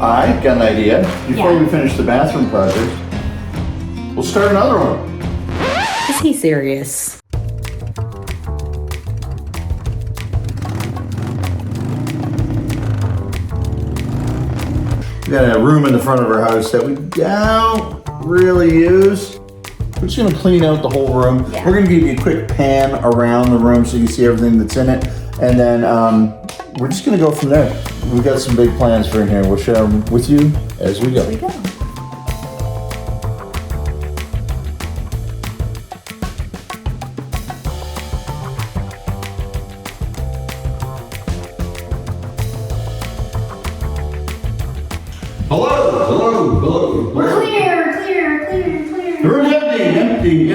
I got an idea. Before Yeah. we finish the bathroom project, we'll start another one. Is he serious? We got a room in the front of our house that we don't really use. We're just gonna clean out the whole room. Yeah. We're gonna give you a quick pan around the room so you can see everything that's in it. And then we're just gonna go from there. We've got some big plans for in here. We'll share them with you as we go. Here we go. Hello. We're clear. The room's empty.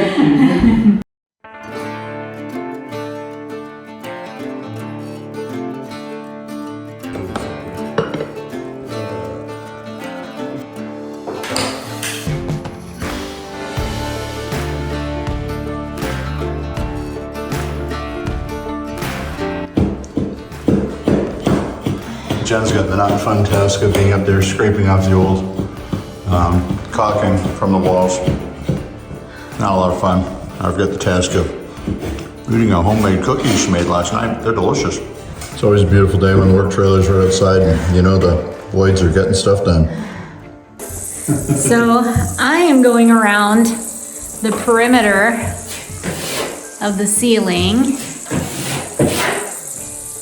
Jen's got the not fun task of being up there scraping off the old caulking from the walls. Not a lot of fun. I've got the task of eating a homemade cookie she made last night. They're delicious. It's always a beautiful day when the work trailers are outside and you know the boys are getting stuff done. So I am going around the perimeter of the ceiling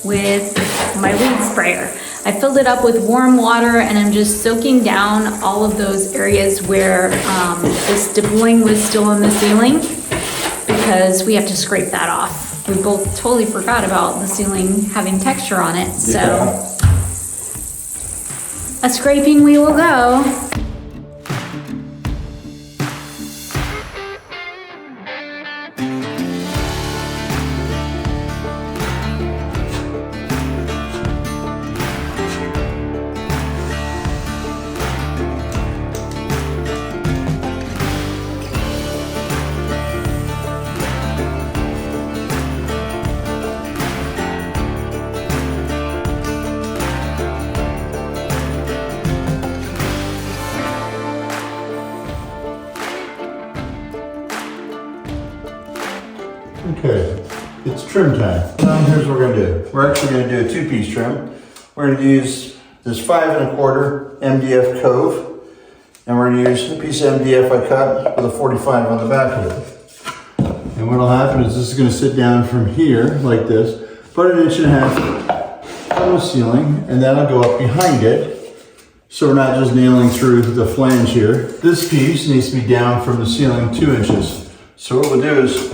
with my weed sprayer. I filled it up with warm water and I'm just soaking down all of those areas where the stippling was still in the ceiling because we have to scrape that off. We both totally forgot about the ceiling having texture on it, so a scraping we will go. Okay, it's trim time. Here's what we're gonna do. We're actually gonna do a two-piece trim. We're gonna use this 5 1/4 MDF Cove, and we're gonna use a piece of MDF I cut with a 45 on the back of it. And what'll happen is this is gonna sit down from here like this, about 1.5 inches on the ceiling, and then I'll go up behind it. So we're not just nailing through the flange here. This piece needs to be down from the ceiling 2 inches. So what we'll do is,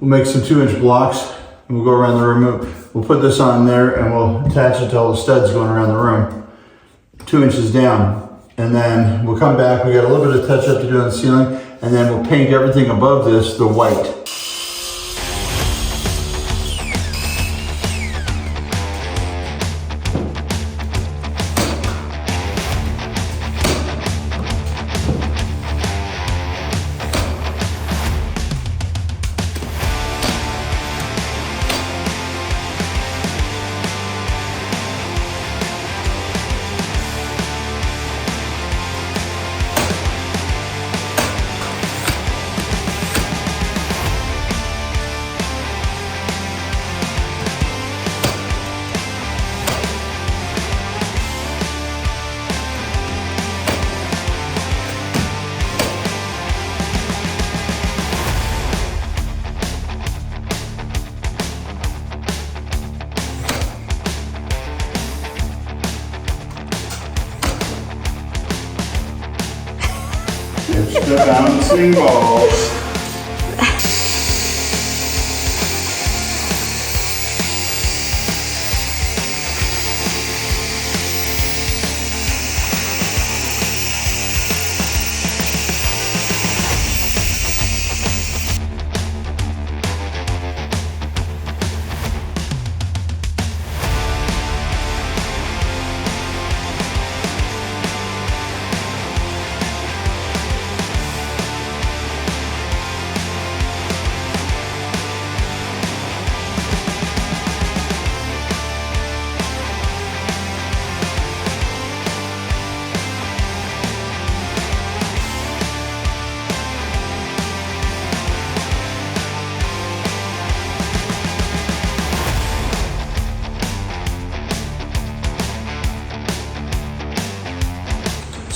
we'll make some 2-inch blocks and we'll go around the room. We'll put this on there and we'll attach it to all the studs going around the room, 2 inches down. And then we'll come back, we got a little bit of touch up to do on the ceiling, and then we'll paint everything above this the white. It's the bouncing balls.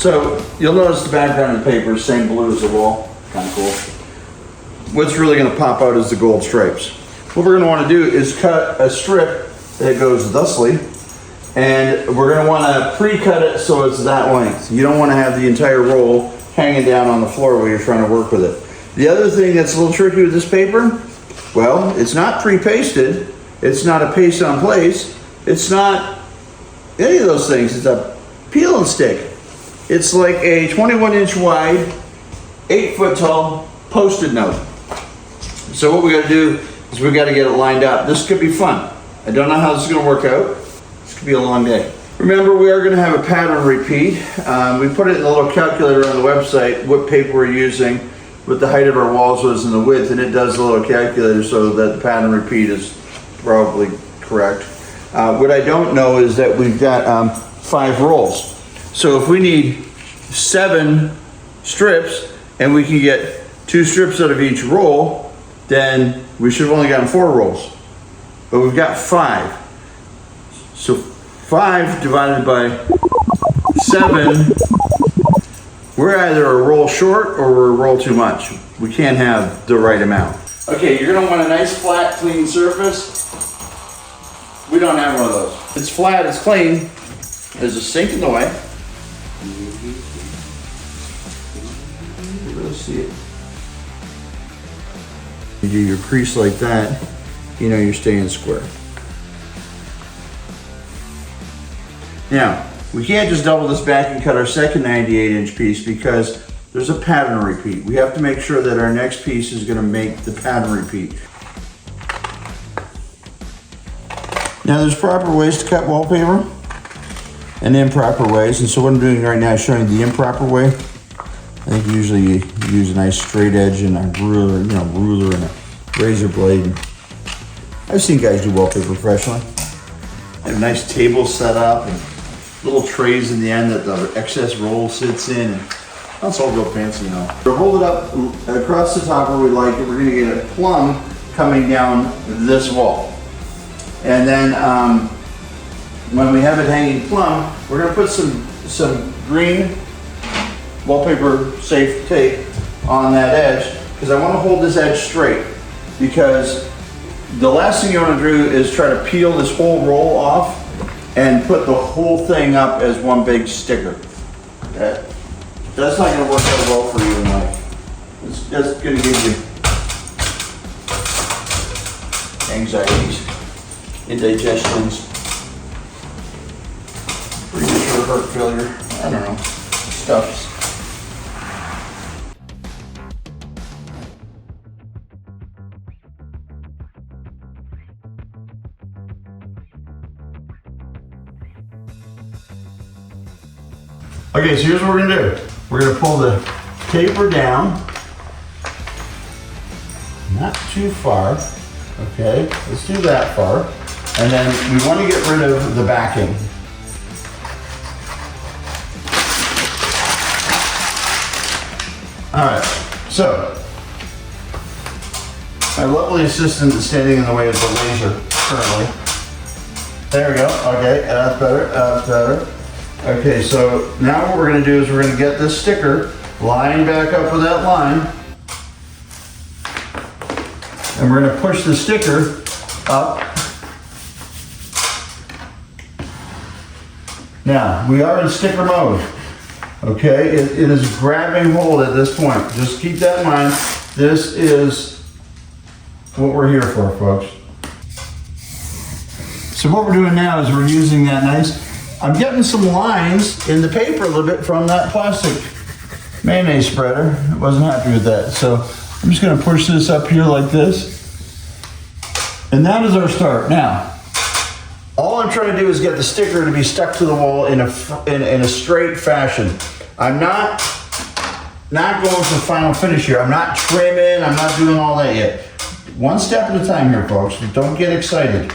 So you'll notice the background of the paper is same blue as the wall. Kind of cool. What's really going to pop out is the gold stripes. What we're going to want to do is cut a strip that goes thusly, and we're going to want to pre-cut it so it's that length. You don't want to have the entire roll hanging down on the floor while you're trying to work with it. The other thing that's a little tricky with this paper, well, it's not pre-pasted, it's not a paste on place, it's not any of those things. It's a peel and stick. It's like a 21-inch wide, 8-foot tall Post-it note. So what we got to do is we got to get it lined up. This could be fun. I don't know how this is going to work out. This could be a long day. Remember, we are going to have a pattern repeat. We put it in a little calculator on the website, what paper we're using, what the height of our walls was and the width, and it does a little calculator so that the pattern repeat is probably correct. What I don't know is that we've got 5 rolls. So if we need 7 strips and we can get 2 strips out of each roll, then we should have only gotten 4 rolls. But we've got 5. So 5 divided by 7, we're either a roll short or we're a roll too much. We can't have the right amount. Okay, you're gonna want a nice flat, clean surface. We don't have one of those. It's flat, it's clean. There's a sink in the way. You really see it. You do your crease like that, you know you're staying square. Now, we can't just double this back and cut our second 98-inch piece because there's a pattern repeat. We have to make sure that our next piece is gonna make the pattern repeat. Now there's proper ways to cut wallpaper and improper ways, and so what I'm doing right now is showing the improper way. I think usually you use a nice straight edge and a ruler, ruler and a razor blade. I've seen guys do wallpaper professionally. They have a nice table set up and little trays in the end that the excess roll sits in. And that's all real fancy, We'll hold it up across the top where we like it. We're gonna get a plumb coming down this wall. And then when we have it hanging plumb, we're gonna put some green wallpaper safe tape on that edge because I want to hold this edge straight, because the last thing you want to do is try to peel this whole roll off and put the whole thing up as one big sticker. That's not going to work out well for you in life. It's just going to give you anxieties, indigestions, premature heart failure, I don't know, stuff. Okay, so here's what we're gonna do. We're gonna pull the paper down, not too far, okay? Let's do that far. And then we wanna get rid of the backing. All right, so my lovely assistant is standing in the way of the laser currently. There we go, okay, that's better, that's better. Okay, so now what we're gonna do is we're gonna get this sticker lined back up with that line. And we're gonna push the sticker up. Now, we are in sticker mode. Okay, it is grabbing hold at this point. Just keep that in mind. This is what we're here for, folks. So what we're doing now is we're using that I'm getting some lines in the paper a little bit from that plastic mayonnaise spreader. I wasn't happy with that. So I'm just gonna push this up here like this. And that is our start. Now, all I'm trying to do is get the sticker to be stuck to the wall in a straight fashion. I'm not going for the final finish here. I'm not trimming, I'm not doing all that yet. One step at a time here, folks. Don't get excited.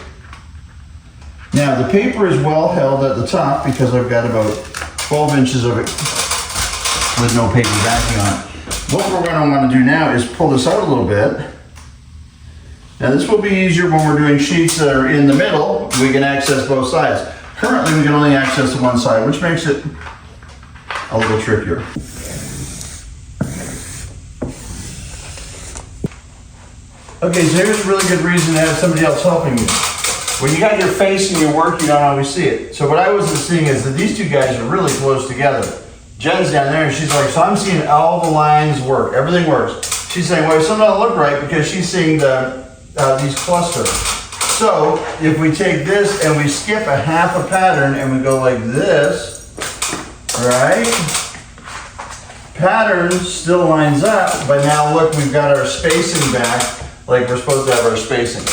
Now the paper is well held at the top because I've got about 12 inches of it with no paper backing on it. What we're going to want to do now is pull this out a little bit. Now this will be easier when we're doing sheets that are in the middle. We can access both sides. Currently we can only access the one side, which makes it a little trickier. Okay, so here's a really good reason to have somebody else helping you. When you got your face in your work, you don't always see it. So what I wasn't seeing is that these two guys are really close together. Jen's down there and she's like, so I'm seeing all the lines work, everything works. She's saying, well, something don't look right because she's seeing these clusters. So if we take this and we skip a half a pattern and we go like this, right? Pattern still lines up, but now look, we've got our spacing back like we're supposed to have our spacing.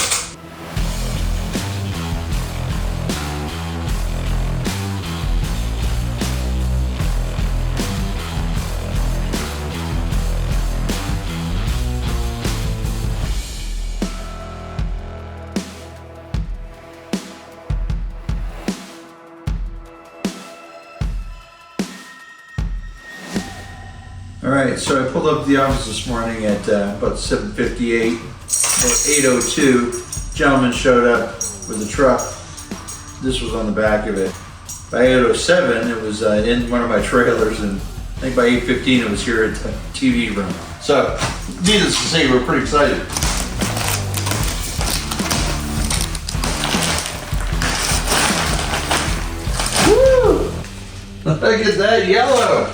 All right, so I pulled up to the office this morning at about 7:58 or 8:02. Gentleman showed up with a truck. This was on the back of it. By 8:07, it was in one of my trailers, and I think by 8:15, it was here at the TV room. So, needless to say, we're pretty excited. Woo! Look at that yellow.